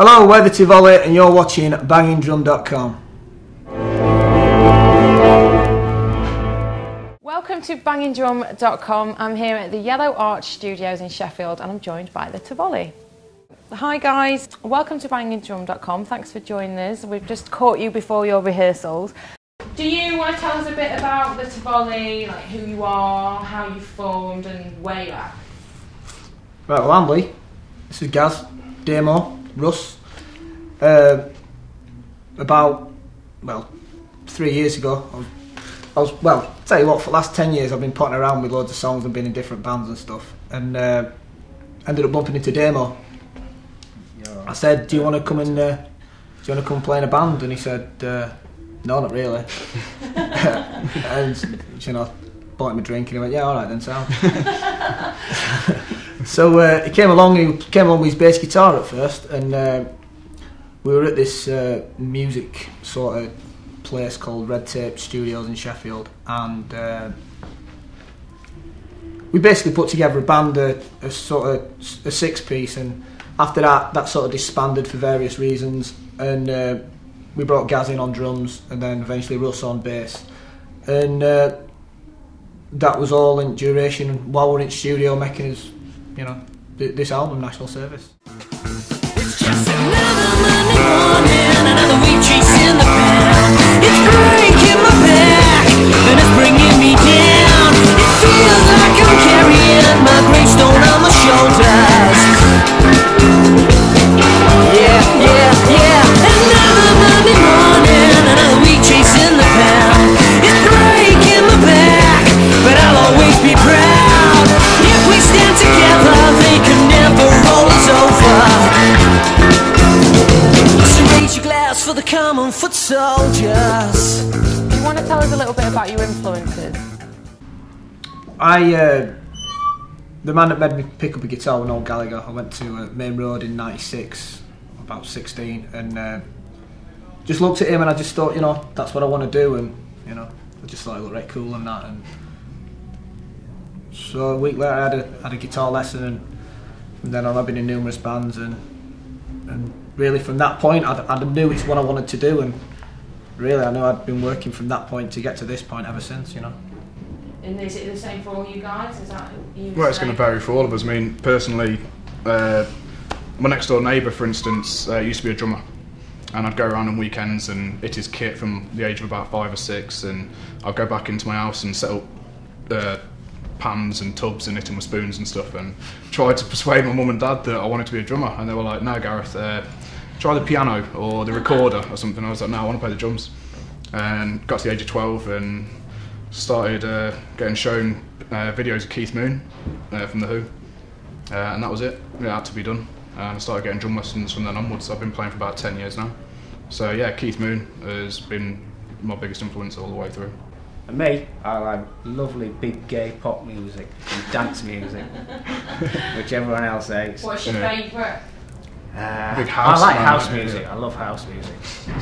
Hello, we're the Tivoli and you're watching bangingdrum.com. Welcome to bangingdrum.com. I'm here at the Yellow Arch Studios in Sheffield and I'm joined by the Tivoli. Hi guys, welcome to bangingdrum.com. Thanks for joining us. We've just caught you before your rehearsals. Do you want to tell us a bit about the Tivoli, like who you are, how you formed and where you're at? Right, well, I'm Lee. This is Gaz, Damo, Russ. About 3 years ago, tell you what, for the last 10 years I've been potting around with loads of songs and been in different bands and stuff, and ended up bumping into Damo. I said, do you want to come play in a band? And he said, no, not really. And, bought him a drink and he went, yeah, alright then, sound. So he came along with his bass guitar at first, and we were at this music sort of place called Red Tape Studios in Sheffield, and we basically put together a band, a sort of a six-piece, and after that sort of disbanded for various reasons, and we brought Gaz in on drums, and then eventually Russ on bass, and that was all in duration while we're in studio making us, this album, National Service. It's just another Monday morning, another week chasing the pound. It's breaking my back, and it's bringing me down. It feels like I'm carrying my gravestone on my shoulders. Yeah. Another Monday morning, another week chasing the pound. It's breaking my back, but I'll always be proud. If we stand together, they can never roll us over. So raise your glass for the common foot soldiers. Do you want to tell us a little bit about your influences? The man that made me pick up a guitar was Noel Gallagher. I went to Main Road in '96, about 16, and just looked at him and I just thought, that's what I want to do, and I just thought it looked right cool and that. And so a week later I had a guitar lesson, and from then on I've been in numerous bands, and really from that point I knew it's what I wanted to do, and really I know I'd been working from that point to get to this point ever since, And is it the same for all you guys? Is that you? Well, it's going to vary for all of us. I mean, personally, my next door neighbour, for instance, used to be a drummer, and I'd go around on weekends and hit his kit from the age of about 5 or 6, and I'd go back into my house and set up pans and tubs and hit them with spoons and stuff, and tried to persuade my mum and dad that I wanted to be a drummer, and they were like, no Gareth, try the piano or the recorder or something. I was like, no, I want to play the drums. And got to the age of 12 and started getting shown videos of Keith Moon from The Who, and that was it. It had to be done, and I started getting drum lessons from then onwards. I've been playing for about 10 years now. So yeah, Keith Moon has been my biggest influence all the way through. And me, I like lovely big gay pop music and dance music, which everyone else hates. What's your favourite? Big house. I like house music. I love house music.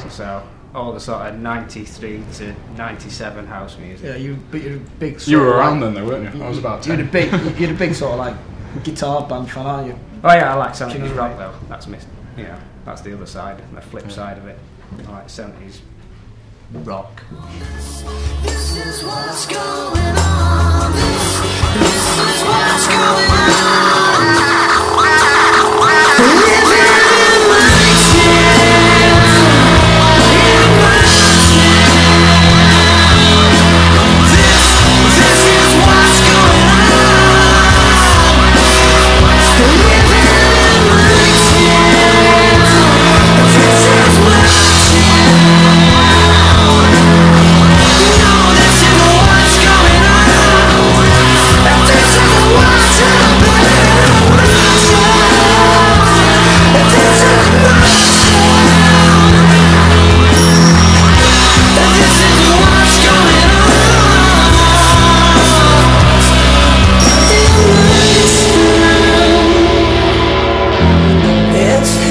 So all the sort of 93 to 97 house music. Yeah, you're a big. You were around then, though, weren't you? I was about 10. You're a big sort of like guitar band fan, aren't you? Oh yeah, I like 70s rock though. That's that's the other side, the flip side of it. I like 70s rock. This is what's going on. This is what's going on. Living in my skin. In my skin. This is what's going on. Living in my skin. This is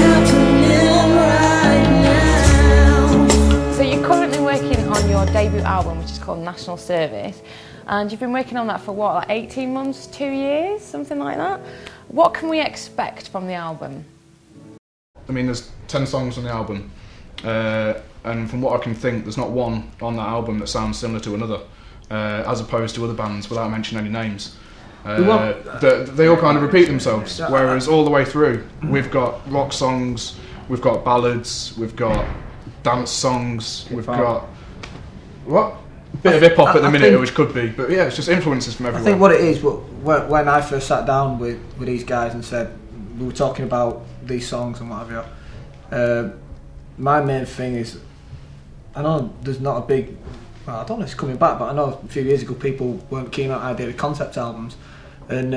what's debut album, which is called National Service, and you've been working on that for what, like 18 months, 2 years, something like that. What can we expect from the album? I mean, there's 10 songs on the album, and from what I can think, there's not one on that album that sounds similar to another, as opposed to other bands, without mentioning any names. They all kind of repeat themselves, whereas all the way through, we've got rock songs, we've got ballads, we've got dance songs, we've got what? Bit of hip hop at the minute, which could be, but yeah, it's just influences from everywhere. I think what it is, when I first sat down with these guys and said we were talking about these songs and what have you, my main thing is, I know there's not a big, well, I don't know if it's coming back, but I know a few years ago people weren't keen on the idea of concept albums, and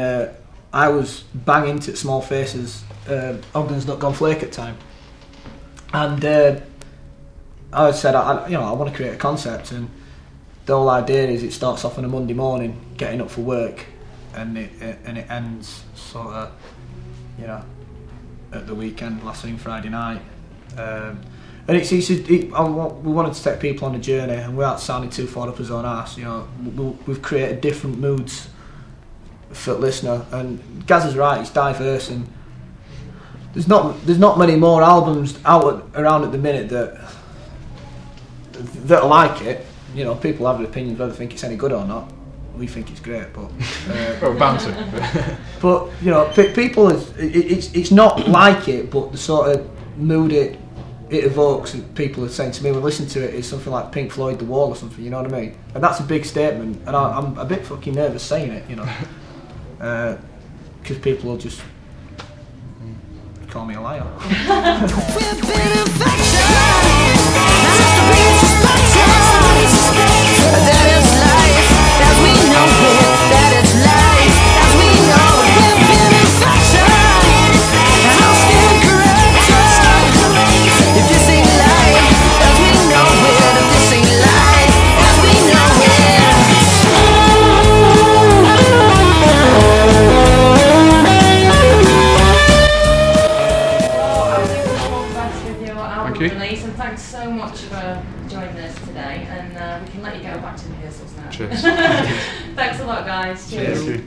I was banging to Small Faces, Ogden's Not Gone Flake at the time, and I said I want to create a concept, and the whole idea is it starts off on a Monday morning, getting up for work, and it ends sort of, at the weekend, last thing Friday night. And we wanted to take people on a journey, and without sounding too far up his own arse, we've created different moods for the listener. And Gaz is right; it's diverse, and there's not many more albums around at the minute that are like it. People have their opinions whether they think it's any good or not. We think it's great, but well, banter. But people, it's not like it, but the sort of mood it evokes, and people are saying to me when listening to it, is something like Pink Floyd, The Wall or something. You know what I mean? And that's a big statement, and I'm a bit fucking nervous saying it, because people will just call me a liar. Release, and thanks so much for joining us today, and we can let you go back to rehearsals now. Cheers. Thanks a lot, guys. Cheers. Thank you.